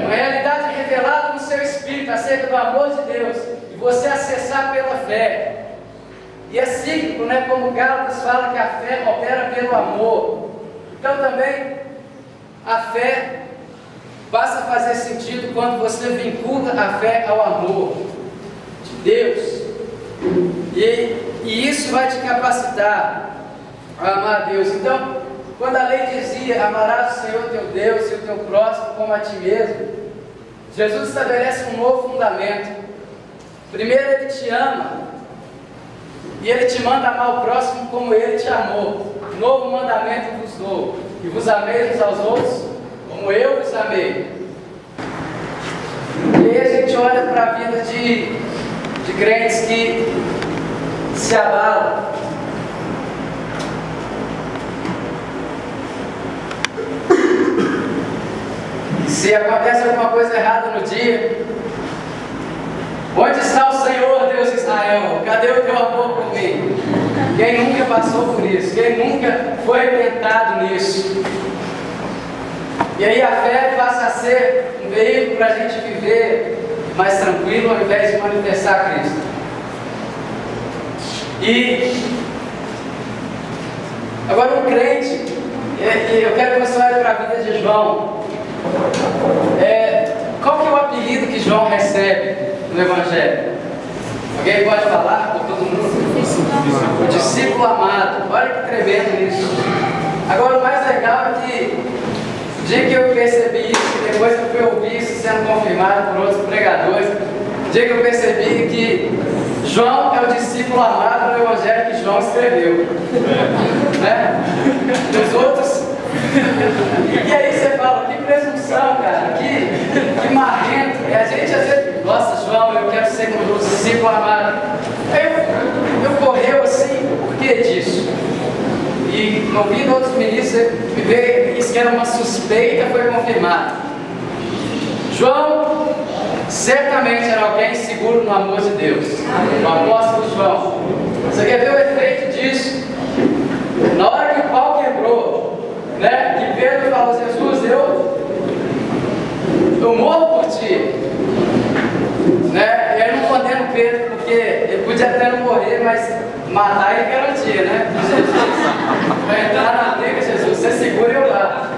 uma realidade revelado no seu espírito acerca do amor de Deus e você acessar pela fé. E é cíclico, né? Como Gálatas fala que a fé opera pelo amor. Então também a fé passa a fazer sentido quando você vincula a fé ao amor de Deus. E isso vai te capacitar a amar a Deus. Então, quando a lei dizia, amarás o Senhor teu Deus e o teu próximo como a ti mesmo, Jesus estabelece um novo fundamento. Primeiro, Ele te ama. E Ele te manda amar o próximo como Ele te amou. Novo mandamento vos dou, e vos ameis uns aos outros como eu vos amei. E aí a gente olha para a vida de crentes que se abalam. E se acontece alguma coisa errada no dia, onde está o Senhor, Deus de Israel? Cadê o teu amor por mim? Quem nunca passou por isso? Quem nunca foi tentado nisso? E aí a fé passa a ser um veículo para a gente viver mais tranquilo ao invés de manifestar Cristo. E agora um crente, e eu quero que você olhe para a vida de João. Qual que é o apelido que João recebe no Evangelho? Alguém pode falar por todo mundo? O discípulo amado. Olha que tremendo isso. Agora o mais legal é que o dia que eu percebi isso, depois que eu fui ouvir isso sendo confirmado por outros pregadores, o dia que eu percebi que João é o discípulo amado no Evangelho que João escreveu. Né? Os outros. E aí você fala, que presunção, cara, que marrento. E a gente às vezes, nossa, João, eu quero ser como o discípulo amado. Aí eu correu assim, por que disso? E ouvindo outros ministros, me veio isso que era uma suspeita, foi confirmado. João certamente era alguém seguro no amor de Deus. O apóstolo João. Você quer ver o efeito disso? Na hora que o pau quebrou, né, que Pedro falou, Jesus, eu morro por ti. Né? Eu não condeno Pedro porque ele podia até não morrer, mas matar ele garantia, né? Jesus, vai entrar na briga, Jesus, você segura eu lá.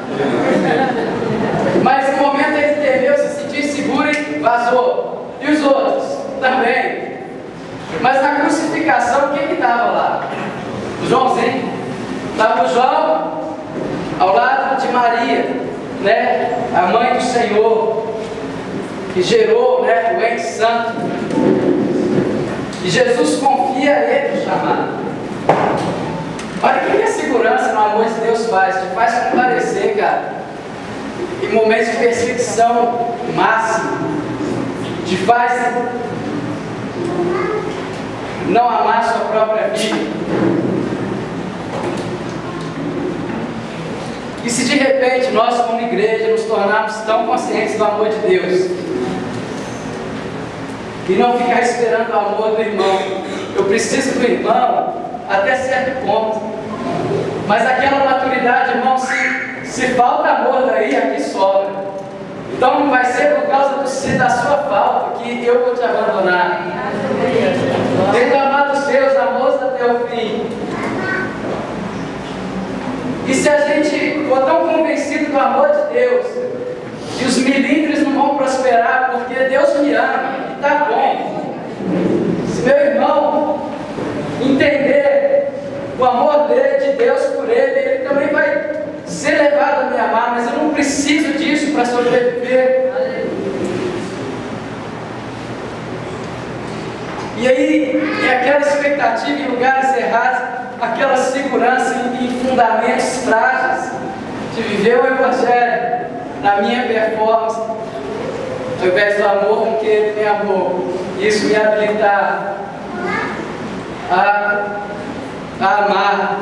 Mas no momento ele temeu, se sentiu seguro e vazou. E os outros também. Mas na crucificação, quem que estava lá? O Joãozinho. Estava o João ao lado de Maria, né? A mãe do Senhor, que gerou, né, o ente santo. E Jesus confia a ele o chamado. Olha o que a segurança no amor de Deus faz. Te faz comparecer, cara, em momentos de perseguição máxima. Te faz não amar sua própria vida. E se de repente nós, como igreja, nos tornarmos tão conscientes do amor de Deus e não ficar esperando o amor do irmão, eu preciso do irmão até certo ponto, mas aquela maturidade, irmão, se falta amor daí, aqui sobra. Então não vai ser por causa da sua falta que eu vou te abandonar. Tendo amado os seus, amor até o fim. E se a gente for tão convencido do amor de Deus, que os milímetros não vão prosperar, porque Deus me ama, e está bom. Se meu irmão entender o amor dele, de Deus por ele, ele também vai ser levado a me amar, mas eu não preciso disso para sobreviver. E aí, é aquela expectativa em lugares errados, aquela segurança em fundamentos frágeis de viver o Evangelho na minha performance, ao invés do amor com que Ele me amou. Isso me habilitar a amar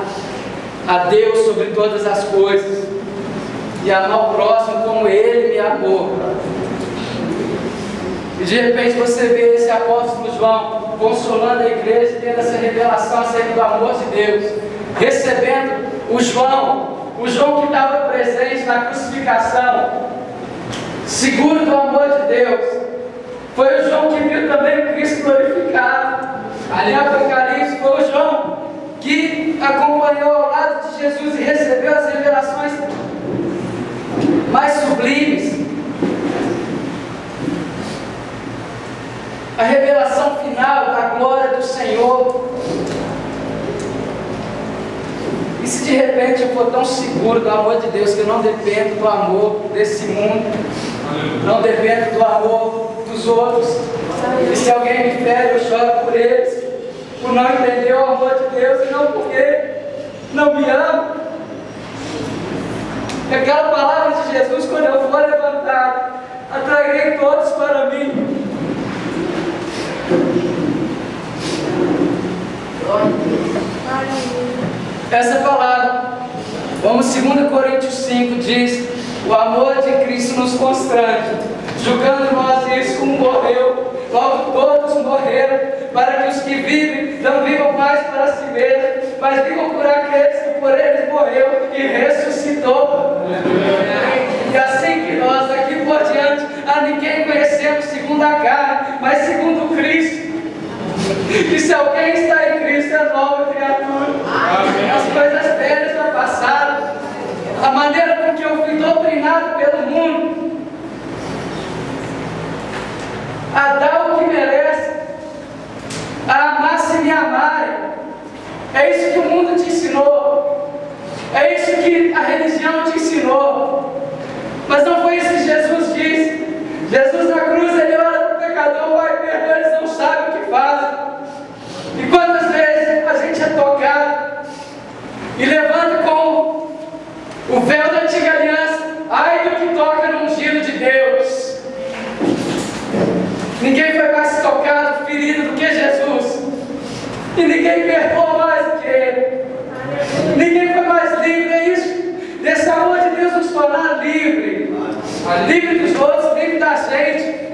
a Deus sobre todas as coisas e amar o próximo como Ele me amou. E de repente você vê esse apóstolo João consolando a igreja, tendo essa revelação acerca do amor de Deus, recebendo o João que estava presente na crucificação, seguro do amor de Deus. Foi o João que viu também o Cristo glorificado. Ali em Apocalipse, foi o João que acompanhou ao lado de Jesus e recebeu as revelações mais sublimes. A revelação final da glória do Senhor. E se de repente eu for tão seguro do amor de Deus que eu não dependo do amor desse mundo, não dependo do amor dos outros, e se alguém me fere, eu choro por eles, por não entender o amor de Deus e não porque não me ama. E aquela palavra de Jesus, quando eu for levantado, atrairei todos para mim. Essa palavra, como 2 Coríntios 5 diz, o amor de Cristo nos constrange, julgando nós isso como morreu, logo todos morreram, para que os que vivem não vivam mais para si mesmos, mas vivam por aqueles que por eles morreu e ressuscitou. E assim que nós daqui por diante a ninguém conhecemos segundo a carne, mas segundo Cristo. E se alguém está em Cristo, é nova criatura. As coisas velhas já passaram. A maneira com que eu fui doutrinado pelo mundo a dar o que merece, a amar se me amarem. É isso que o mundo te ensinou. É isso que a religião te ensinou. Mas não foi isso que Jesus disse. Jesus na cruz, ele ora para o pecador: Pai, perdoa, eles não sabem o que fazem. E quantas vezes a gente é tocado e levanta com o véu da antiga aliança: ai do que toca no ungido de Deus. Ninguém foi mais tocado, ferido do que Jesus. E ninguém perdoa mais do que Ele. Ninguém foi mais livre. É isso, desse amor de Deus nos tornar livre. Livre dos outros, livre da gente.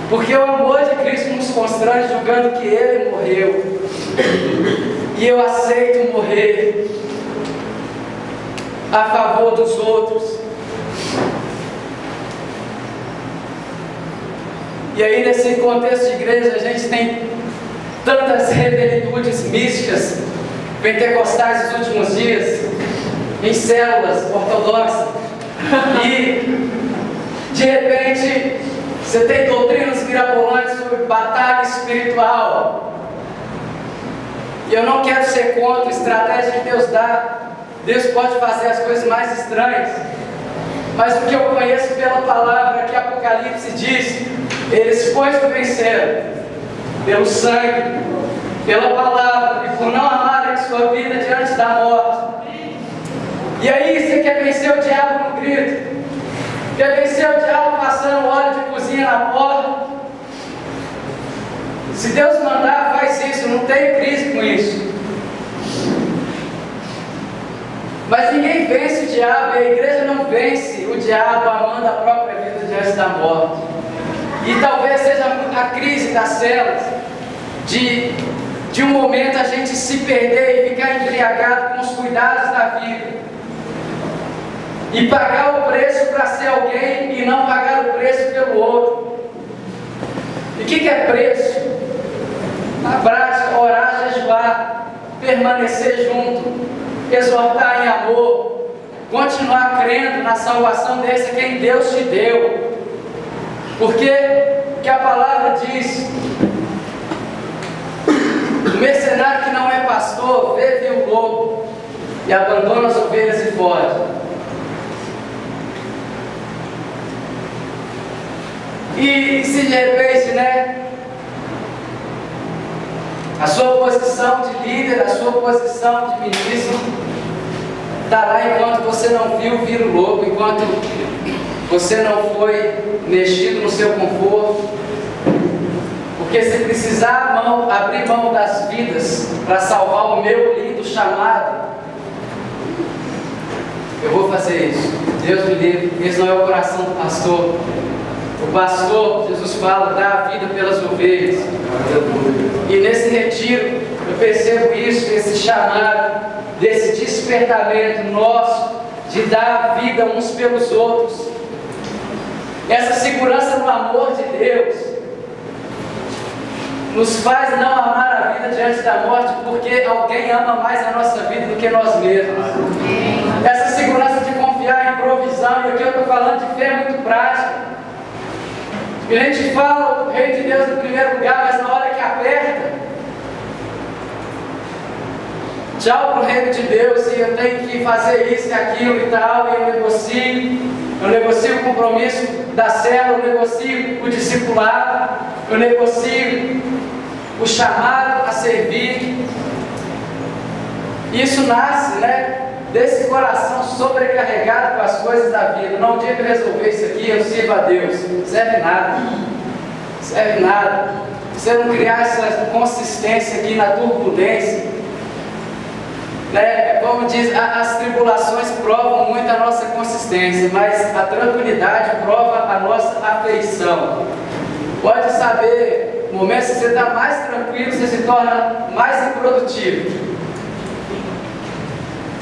Porque o amor de Cristo nos constrange, julgando que Ele morreu. E eu aceito morrer a favor dos outros. E aí, nesse contexto de igreja, a gente tem tantas revelitudes místicas, pentecostais nos últimos dias, em células ortodoxas. E, de repente, você tem doutrinas mirabolantes sobre batalha espiritual. E eu não quero ser contra a estratégia que Deus dá. Deus pode fazer as coisas mais estranhas. Mas o que eu conheço pela palavra que Apocalipse diz: eles, pois, que venceram pelo sangue, pela palavra, e por não amarem sua vida diante da morte. E aí, você quer vencer o diabo no grito? Quer vencer o diabo passando óleo de cozinha na porta? Se Deus mandar, faz isso, não tem crise com isso. Mas ninguém vence o diabo, e a igreja não vence o diabo amando a própria vida diante da morte. E talvez seja a crise das celas, de um momento a gente se perder e ficar embriagado com os cuidados da vida. E pagar o preço para ser alguém e não pagar o preço pelo outro. E o que é preço? A prática, orar, jejuar, permanecer junto, exortar em amor, continuar crendo na salvação desse a quem Deus te deu. Porque o que a palavra diz: o mercenário que não é pastor vê o lobo e abandona as ovelhas e foge. E se de repente, a sua posição de líder, a sua posição de ministro está lá enquanto você não viu vir o lobo, enquanto você não foi mexido no seu conforto. Porque se precisar abrir mão das vidas para salvar o meu lindo chamado, eu vou fazer isso. Deus me livre, esse não é o coração do pastor. O pastor, Jesus fala, dá a vida pelas ovelhas. E nesse retiro, eu percebo isso, esse chamado, desse despertamento nosso, de dar a vida uns pelos outros. Essa segurança no amor de Deus nos faz não amar a vida diante da morte, porque alguém ama mais a nossa vida do que nós mesmos. Essa segurança de confiar em provisão, e aqui eu estou falando de fé muito prática. E a gente fala o Rei de Deus no primeiro lugar, mas na hora que aperta, tchau para o reino de Deus, e eu tenho que fazer isso e aquilo e tal, e eu negocio o compromisso da célula, eu negocio o discipulado, eu negocio o chamado a servir. Isso nasce, desse coração sobrecarregado com as coisas da vida. Não, o dia que eu resolver isso aqui, eu sirvo a Deus. Serve nada. Serve nada. Você não criar essa consistência aqui na turbulência. Como diz, as tribulações provam muito a nossa consistência, mas a tranquilidade prova a nossa afeição. Pode saber, no momento que você está mais tranquilo, você se torna mais improdutivo.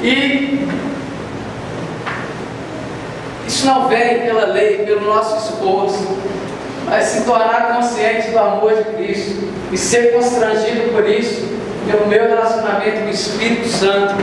E isso não vem pela lei, pelo nosso esforço, mas se tornar consciente do amor de Cristo e ser constrangido por isso, pelo meu relacionamento com o Espírito Santo.